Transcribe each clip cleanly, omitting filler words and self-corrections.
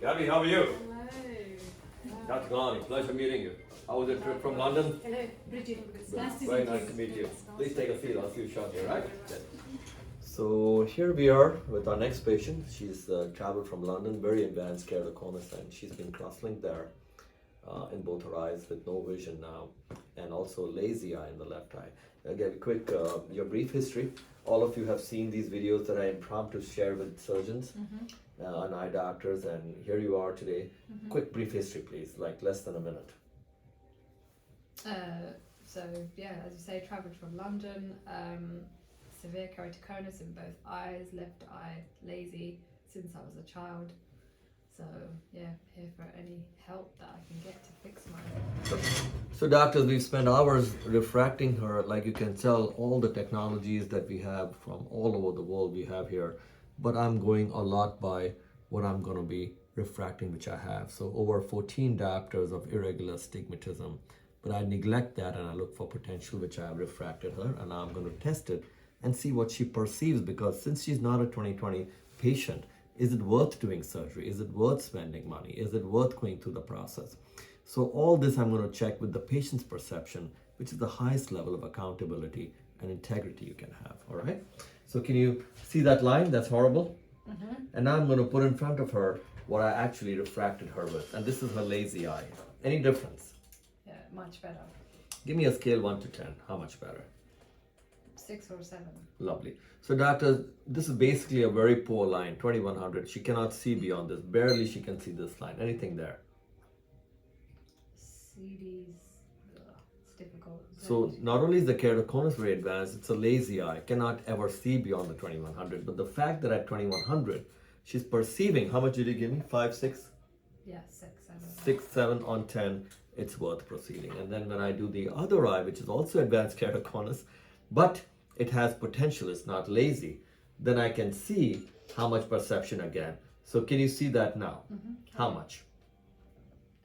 Gabby, how are you? Hello. Dr. Gulani, pleasure meeting you. How was the trip from London? Hello, Bridget. Nice to Very meet nice you. to meet you. Please take a seat. I'll see you shortly, right? So here we are with our next patient. She's traveled from London, very advanced keratoconus, and she's been cross-linked there in both her eyes with no vision now, and also lazy eye in the left eye. Again, quick, your brief history. All of you have seen these videos that I impromptu share with surgeons and eye doctors, and here you are today. Quick brief history, please, like less than a minute. So yeah, as you say, travelled from London. Severe keratoconus in both eyes, left eye, lazy since I was a child. So yeah, here for any help that I can get to fix my. So doctors, we've spent hours refracting her. Like you can tell, all the technologies that we have from all over the world we have here, but I'm going a lot by what I'm going to be refracting, which I have. So over 14 diopters of irregular stigmatism, but I neglect that and I look for potential, which I have refracted her, and now I'm going to test it and see what she perceives, because since she's not a 20/20 patient, is it worth doing surgery? Is it worth spending money? Is it worth going through the process? So all this I'm going to check with the patient's perception, which is the highest level of accountability and integrity you can have, all right? So can you see that line? That's horrible. And now I'm going to put in front of her what I actually refracted her with, and this is her lazy eye. Any difference? Yeah, much better. Give me a scale 1 to 10. How much better? 6 or 7. Lovely. So doctor, this is basically a very poor line, 2100. She cannot see beyond this. Barely she can see this line. Anything there? CDs, it's difficult. So not only is the keratoconus very advanced, it's a lazy eye. Cannot ever see beyond the 2100. But the fact that at 2100, she's perceiving, how much did you give me? 5, 6? Yeah, 6, 7. 6, 7 on 10, it's worth proceeding. And then when I do the other eye, which is also advanced keratoconus, but it has potential, it's not lazy, then I can see how much perception again. So can you see that now? How much?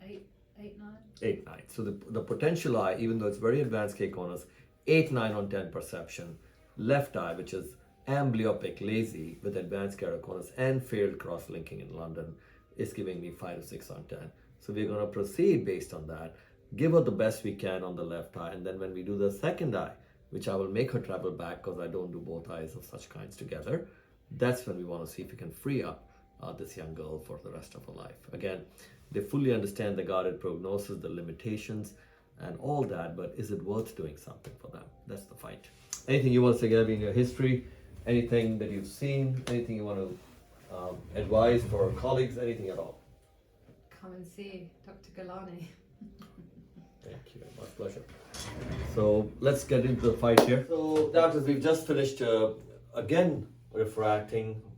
8, 9. 8, 9. So the potential eye, even though it's very advanced keratoconus, 8, 9 on 10 perception. Left eye, which is amblyopic, lazy, with advanced keratoconus and failed cross-linking in London, is giving me 5 to 6 on 10. So we're going to proceed based on that, give her the best we can on the left eye, and then when we do the second eye, which I will make her travel back because I don't do both eyes of such kinds together, that's when we want to see if we can free up this young girl for the rest of her life. Again, they fully understand the guarded prognosis, the limitations, and all that, but is it worth doing something for them? That's the fight. Anything you want to say, Gabby, in your history? Anything that you've seen? Anything you want to advise for colleagues? Anything at all? Come and see Dr. Gulani. Thank you. My pleasure. So let's get into the fight here. So doctors, we've just finished again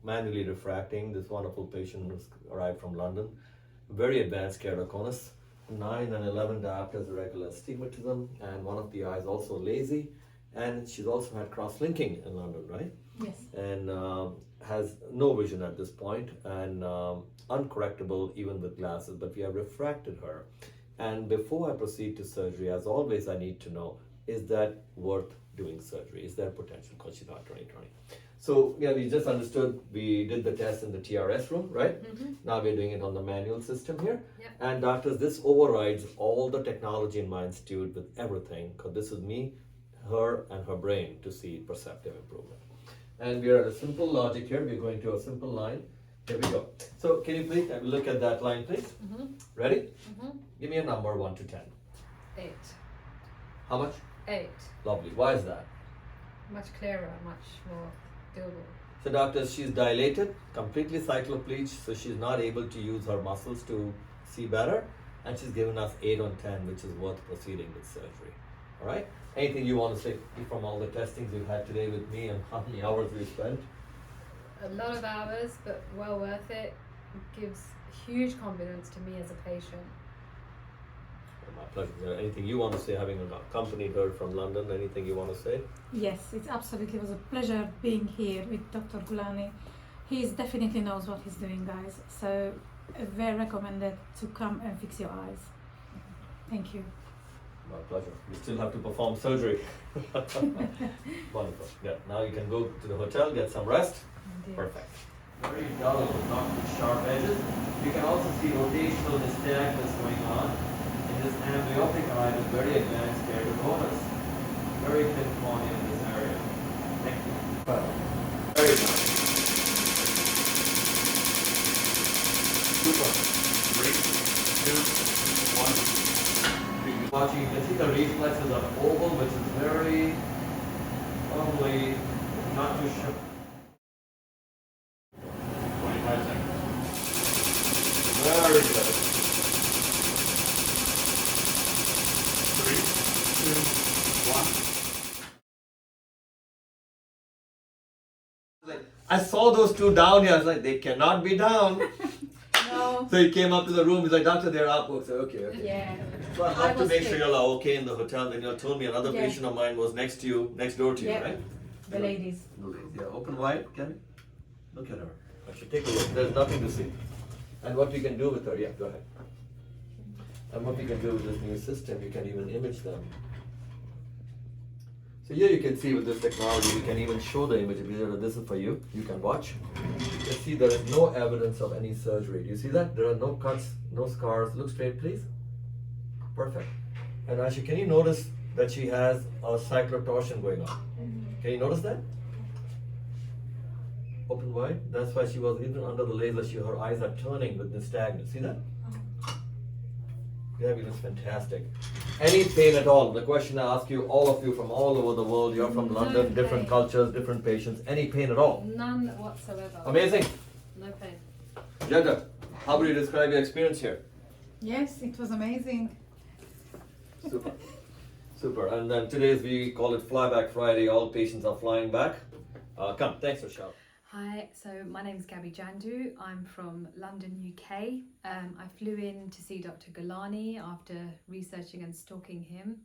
manually refracting. This wonderful patient who's arrived from London. Very advanced keratoconus. 9 and 11 diopters irregular astigmatism, and one of the eyes also lazy. And she's also had cross-linking in London, right? Yes. And has no vision at this point, and uncorrectable even with glasses, but we have refracted her. And before I proceed to surgery, as always, I need to know, is that worth doing surgery? Is there potential, because she's not 20/20? So yeah, we just understood, we did the test in the TRS room, right? Now we're doing it on the manual system here. Yep. And doctors, this overrides all the technology in my institute with everything, because this is me, her, and her brain to see perceptive improvement. And we are at a simple logic here. We're going to a simple line. Here we go. So can you please look at that line, please? Ready? Give me a number 1 to 10. 8. How much? 8. Lovely. Why is that? Much clearer, much more doable. So doctors, she's dilated, completely cycloplegic, so she's not able to use her muscles to see better, and she's given us 8 on 10, which is worth proceeding with surgery. All right? Anything you want to say from all the testings you've had today with me and how many hours we spent? A lot of hours, but well worth it. It gives huge confidence to me as a patient. My pleasure. Is there anything you want to say, having accompanied her from London? Anything you want to say? Yes, it absolutely was a pleasure being here with Dr. Gulani. He definitely knows what he's doing, guys. So, very recommended to come and fix your eyes. Thank you. My pleasure. You still have to perform surgery. Wonderful. Yeah. Now you can go to the hotel, get some rest. Indeed. Perfect. very dull, not too sharp edges. You can also see rotational nystagmus going on in this amblyopic eye with very advanced keratoconus. Very thin cornea in this area. Thank you. Very nice. Super. 3, 2, 1. Watching, you can see the reflexes are oval, which is very probably not too sharp. 25 seconds. Very good. 3, 2, 1. Like, I saw those two down here. I was like, they cannot be down. No. So he came up to the room. He's like, doctor, they're up. I said, okay, okay. Yeah. So I I have to was make sure sick. you're all okay in the hotel. Then you told me another Yeah. patient of mine was next to you, next door to you, Yeah. right? The ladies. The ladies. Yeah, open wide, Kenny. Look at her. I should take a look. There's nothing to see. And what we can do with her, yeah, go ahead. And what we can do with this new system, you can even image them. So here you can see with this technology, we can even show the image. This is for you. You can watch. You can see there is no evidence of any surgery. Do you see that? There are no cuts, no scars. Look straight, please. Perfect. And Asha, can you notice that she has a cyclotorsion going on? Can you notice that? Open wide. That's why she was even under the laser. Her eyes are turning with nystagmus. See that? Yeah, it looks fantastic. Any pain at all? The question I ask you, all of you from all over the world, you're from No London, different pain. cultures, different patients. Any pain at all? None whatsoever. Amazing. No pain. Jetta, how would you describe your experience here? Yes, it was amazing. Super. Super. And then today's, we call it Flyback Friday. All patients are flying back. Come, thanks for shouting. Hi, so my name's Gabby Jandu. I'm from London, UK. I flew in to see Dr. Gulani after researching and stalking him.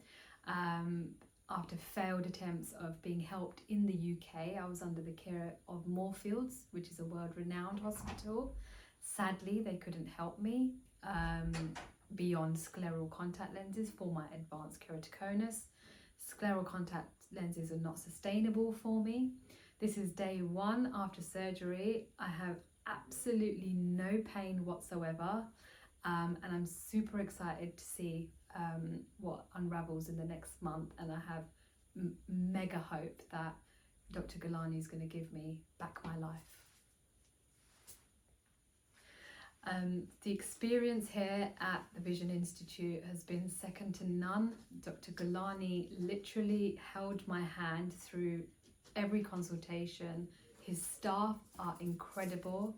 After failed attempts of being helped in the UK, I was under the care of Moorfields, which is a world-renowned hospital. Sadly, they couldn't help me beyond scleral contact lenses for my advanced keratoconus. Scleral contact lenses are not sustainable for me. This is day 1 after surgery. I have absolutely no pain whatsoever, and I'm super excited to see what unravels in the next month, and I have mega hope that Dr. Gulani is going to give me back my life. The experience here at the Vision Institute has been second to none. Dr. Gulani literally held my hand through every consultation. His staff are incredible,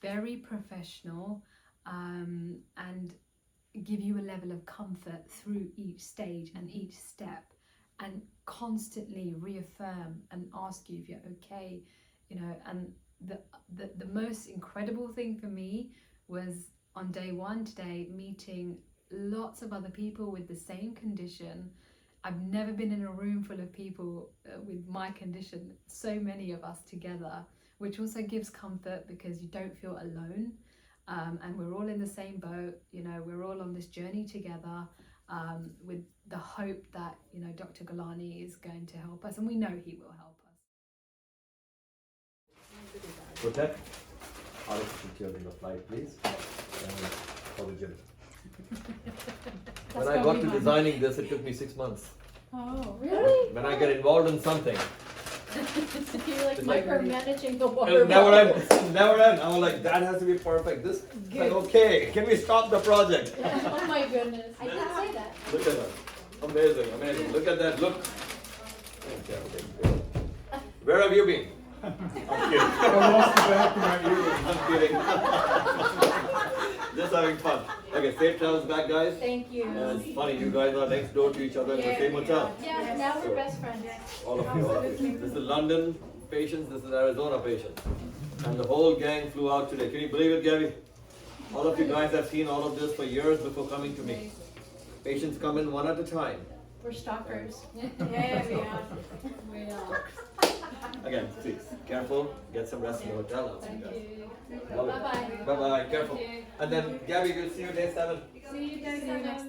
very professional, and give you a level of comfort through each stage and each step, and constantly reaffirm and ask you if you're okay, you know. And the most incredible thing for me was on day 1 today, meeting lots of other people with the same condition. I've never been in a room full of people with my condition, so many of us together, which also gives comfort because you don't feel alone, and we're all in the same boat, you know, we're all on this journey together, with the hope that, you know, Dr. Gulani is going to help us, and we know he will help us. Protect. Artificial in the flight, please. And for the gym. When I got to designing this, it took me 6 months. Oh, Really? When I get involved in something, You're like It's like- micromanaging the it'll water. never end. Never end. I'm like, that has to be perfect. This, like, okay, can we stop the project? Oh my goodness. I didn't say that. Look at that. Amazing, amazing. Look at that. Look. Okay. Where have you been? I'm kidding. I lost the back of my ear. I'm kidding. Just having fun. Okay, safe travels back, guys. Thank you. And it's funny, you guys are next door to each other in the same hotel. Yeah, now we're best friends. All of you, all of you. This is London patients, this is Arizona patients. And the whole gang flew out today. Can you believe it, Gabby? All of you guys have seen all of this for years before coming to me. Patients come in one at a time. We're stalkers. yeah, we are. We are. Again, please, careful, get some rest in the hotel. I'll see you guys. Bye-bye. Bye-bye, careful. Thank you. And then, Gabby, we'll see you day 7. See you guys See you next